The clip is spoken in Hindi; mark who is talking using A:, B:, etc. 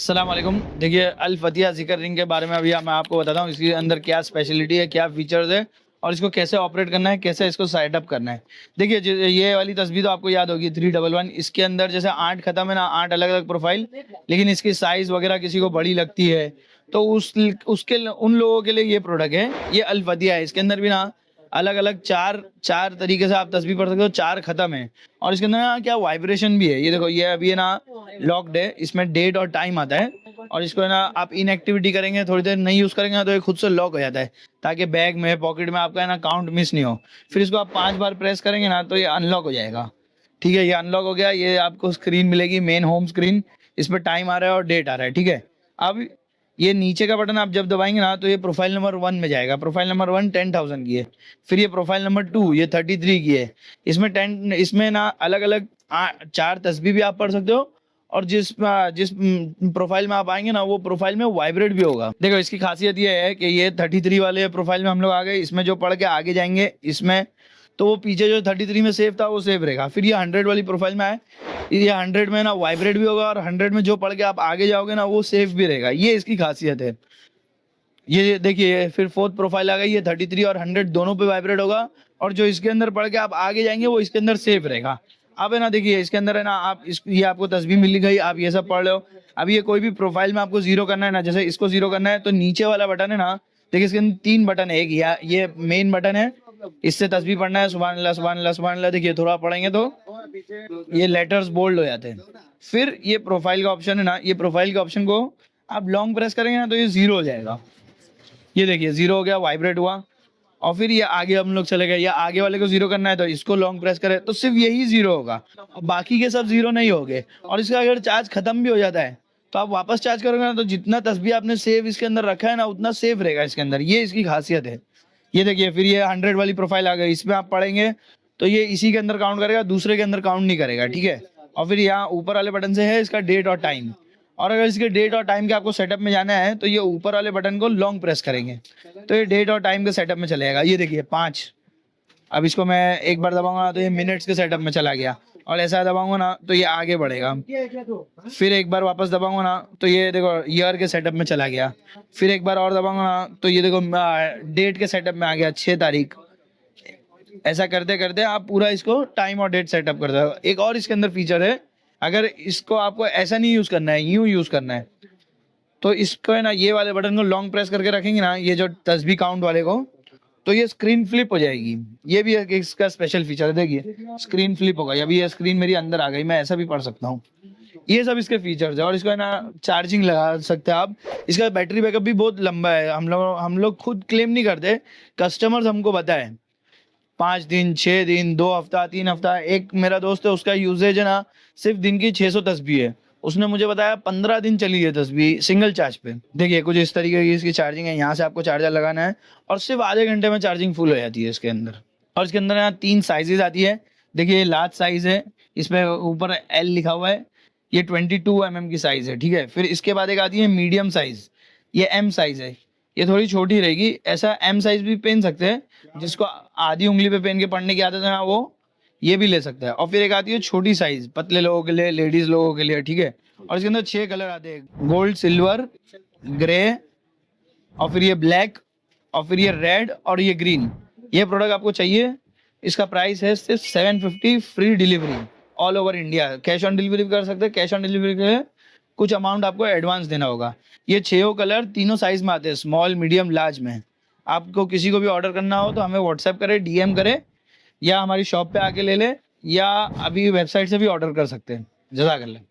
A: अस्सलाम वालेकुम। देखिए अल फतिया ज़िक्र रिंग के बारे में अभी मैं आपको बताता हूँ, इसके अंदर क्या स्पेशलिटी है, क्या फीचर्स है और इसको कैसे ऑपरेट करना है, कैसे इसको सेटअप करना है। देखिए ये वाली तस्वीर तो आपको याद होगी 311। इसके अंदर जैसे 8 खत्म है ना, 8 अलग अलग प्रोफाइल, लेकिन इसकी साइज़ वगैरह किसी को बड़ी लगती है तो उसके उन लोगों के लिए ये प्रोडक्ट है। ये अल फतिया है। इसके अंदर भी ना अलग अलग चार चार तरीके से आप तस्वीर पढ़ सकते हो, 4 खत्म है। और इसके अंदर ना क्या वाइब्रेशन भी है, ये देखो, ये अभी है ना लॉक्ड है, इसमें डेट और टाइम आता है। और इसको है ना आप इनएक्टिविटी करेंगे, थोड़ी देर नहीं यूज करेंगे ना तो ये खुद से लॉक हो जाता है, ताकि बैग में पॉकेट में आपका है ना काउंट मिस नहीं हो। फिर इसको आप 5 बार प्रेस करेंगे ना तो ये अनलॉक हो जाएगा। ठीक है, ये अनलॉक हो गया। ये आपको स्क्रीन मिलेगी, मेन होम स्क्रीन, इस पर टाइम आ रहा है और डेट आ रहा है। ठीक है, अब ये नीचे का बटन आप जब दबाएंगे ना तो ये प्रोफाइल नंबर 1 में जाएगा। प्रोफाइल नंबर 1 10,000 की है। फिर ये प्रोफाइल नंबर 2 ये 33 की है। इसमें ना अलग अलग 4 तस्वीर भी आप पढ़ सकते हो। और जिस जिस प्रोफाइल में आप आएंगे ना वो प्रोफाइल में वाइब्रेट भी होगा। देखो इसकी खासियत ये है कि ये 33 वाले प्रोफाइल में हम लोग आ गए। इसमें जो पढ़ के आगे जाएंगे इसमें, तो वो पीछे जो 33 में सेव था वो सेव रहेगा। फिर ये 100 वाली प्रोफाइल में आए, ये 100 में ना वाइब्रेट भी होगा और 100 में जो पढ़ के आप आगे जाओगे ना वो सेफ भी रहेगा। ये इसकी खासियत है। ये देखिए फिर 4th प्रोफाइल आ गई, ये 33 और 100 दोनों पे वाइब्रेट होगा। और जो इसके अंदर पढ़ के आप आगे जाएंगे वो इसके अंदर सेफ रहेगा। अब है ना देखिए इसके अंदर है ना आप ये आपको तस्वीर मिल गई, आप ये सब पढ़ रहे हो। अब ये कोई भी प्रोफाइल में आपको जीरो करना है ना, जैसे इसको जीरो करना है तो नीचे वाला बटन है ना, देखिए इसके अंदर 3 बटन है। एक ये मेन बटन है, इससे तस्वीर पढ़ना है, सुभान अल्लाह सुभान अल्लाह सुभान अल्लाह। देखिए थोड़ा पढ़ेंगे तो ये लेटर्स बोल्ड हो जाते हैं। फिर ये प्रोफाइल का ऑप्शन है ना, ये प्रोफाइल के ऑप्शन को आप लॉन्ग प्रेस करेंगे ना तो ये जीरो हो जाएगा। ये देखिए जीरो हो गया, वाइब्रेट हुआ। और फिर ये आगे हम लोग चले गए, या आगे वाले को जीरो करना है तो इसको लॉन्ग प्रेस करें तो सिर्फ यही जीरो होगा और बाकी के सब जीरो नहीं होंगे। और इसका अगर चार्ज खत्म भी हो जाता है तो आप वापस चार्ज करोगे ना तो जितना तस्वीर आपने सेव इसके अंदर रखा है ना उतना सेव रहेगा इसके अंदर। ये इसकी खासियत है। ये देखिए फिर ये 100 वाली प्रोफाइल आ गई, इसमें आप पढ़ेंगे तो ये इसी के अंदर काउंट करेगा, दूसरे के अंदर काउंट नहीं करेगा। ठीक है, और फिर यहाँ ऊपर वाले बटन से है इसका डेट और टाइम। और अगर इसके डेट और टाइम के आपको सेटअप में जाना है तो ये ऊपर वाले बटन को लॉन्ग प्रेस करेंगे तो ये डेट और टाइम के सेटअप में चलेगा। ये देखिए 5। अब इसको मैं एक बार दबाऊंगा तो ये मिनट्स के सेटअप में चला गया, और ऐसा दबाऊंगा ना तो ये आगे बढ़ेगा। फिर एक बार वापस दबाऊंगा ना तो ये देखो ईयर के सेटअप में चला गया। फिर एक बार और दबाऊंगा ना तो ये देखो डेट के सेटअप में आ गया, 6 तारीख। ऐसा करते करते आप पूरा इसको टाइम और डेट सेटअप कर दो। एक और इसके अंदर फीचर है, अगर इसको आपको ऐसा नहीं यूज करना है, यूं यूज करना है, तो इसको है ना ये वाले बटन को लॉन्ग प्रेस करके रखेंगे ना, ये जो तस्वीर काउंट वाले को, तो ये स्क्रीन फ्लिप हो जाएगी। ये भी एक इसका स्पेशल फीचर है। देखिए स्क्रीन फ्लिप होगा, अभी ये स्क्रीन मेरी अंदर आ गई, मैं ऐसा भी पढ़ सकता हूँ। ये सब इसके फीचर्स है। और इसको है ना चार्जिंग लगा सकते हैं आप। इसका बैटरी बैकअप भी बहुत लंबा है। हम लोग खुद क्लेम नहीं करते, कस्टमर्स हमको बताए 5 दिन, 6 दिन, 2 हफ्ता, 3 हफ्ता। एक मेरा दोस्त है, उसका यूजेज है ना सिर्फ दिन की 600 तस्वीर है। उसने मुझे बताया 15 दिन चली है तस्वीर सिंगल चार्ज पे। देखिए कुछ इस तरीके की इसकी चार्जिंग है। यहाँ से आपको चार्जर लगाना है और सिर्फ आधे घंटे में चार्जिंग फुल हो जाती है इसके अंदर। और इसके अंदर यहाँ 3 साइजेज आती है। देखिए ये लार्ज साइज है, इसमें ऊपर L लिखा हुआ है। ये 22 mm की साइज है। ठीक है, फिर इसके बाद एक आती है मीडियम साइज, ये M साइज है। ये थोड़ी छोटी रहेगी। ऐसा M साइज भी पहन सकते हैं, जिसको आधी उंगली पे पहन के पढ़ने की आदत है ना वो ये भी ले सकता है। और फिर एक आती है छोटी साइज, पतले लोगों के लिए, लेडीज लोगों के लिए। ठीक है, और इसके अंदर 6 कलर आते हैं, गोल्ड, सिल्वर, ग्रे, और फिर ये ब्लैक, और फिर ये रेड और ये ग्रीन। ये प्रोडक्ट आपको चाहिए, इसका प्राइस है सिर्फ 750, free delivery all over India. Cash on delivery कर सकते हैं। कैश ऑन डिलीवरी के लिए कुछ अमाउंट आपको एडवांस देना होगा। ये 6 कलर तीनों साइज में आते हैं, स्मॉल, मीडियम, लार्ज में। आपको किसी को भी ऑर्डर करना हो तो हमें व्हाट्सएप करें, DM करें, या हमारी शॉप पे आके ले ले, या अभी वेबसाइट से भी ऑर्डर कर सकते हैं। जज़ाकल्लाह।